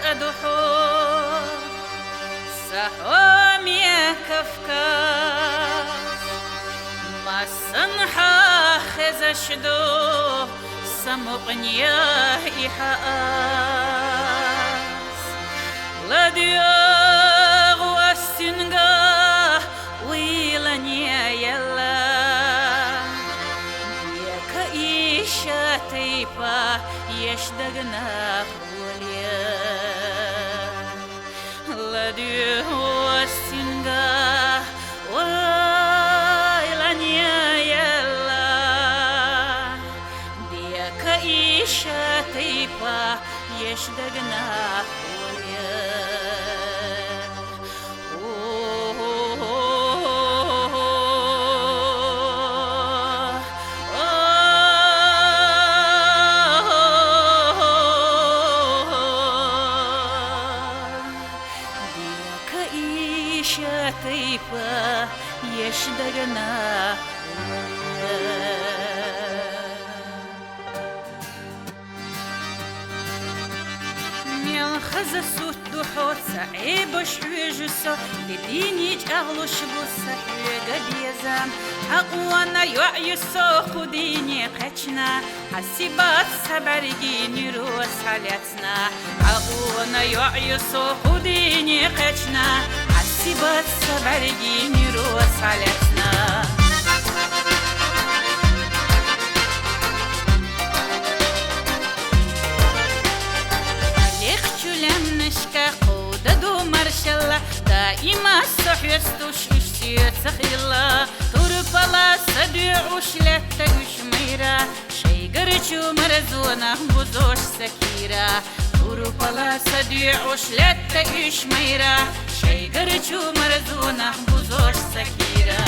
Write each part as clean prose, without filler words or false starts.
صدحو سحومي كفكاس ما الصنحة خزشدو سمقنيا إحاس لدياغ والسنغا ويلانيا يلا ديك إيشا تيبا يشدغنا خوليا لدياغ والسنغا ويلانيا يلا ديك إيشا تيبا يشدغنا خوليا كيفا يشدغنا ميل خزسوت دوحوت صعيب شويجسو لدينيج أغلوش بوسا حيغا بيزان حقوانا يعيسو خديني قچنا حسيبات سبرگيني روس حالتنا حقوانا يعيسو خديني قچنا حسيبات سبرگيني روس حالتنا دائما صحيستوش اشتيت سخيلا تربلا سديعوش لتاوش ميرا شي قرچو مرزونا بوزوش سكيرا تربلا سديعوش لتاوش ميرا شي قرچو مرزونا بوزوش سكيرا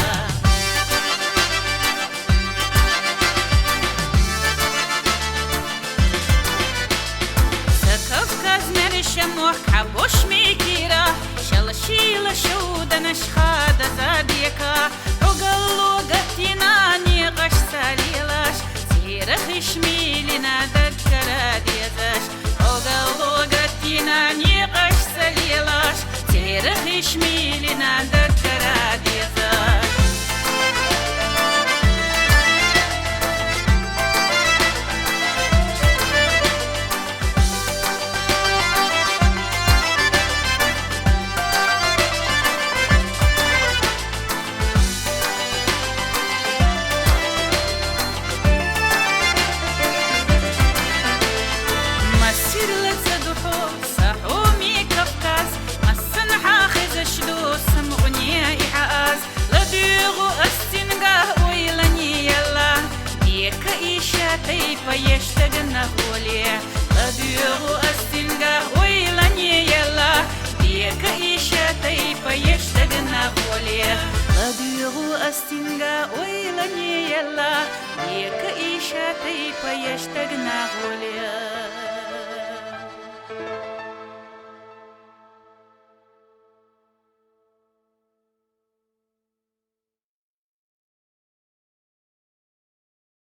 سكفكاز مرشموح حبوش ميكيرا شيلا شودا نشخادة زاديكا عقلو قتنا نيغش ساليلاش سيرخش ميلنا دكرا ديزاش عقلو قتنا نيغش ساليلاش سيرخش ميلنا دكرا ديزاش تيبا يشتغلنا هولي لديغو أستنغا ويلاني يلا ديك إيشا تيبا يشتغلنا هولي لديغو أستنغا ويلاني يلا ديك إيشا تيبا يشتغلنا هولي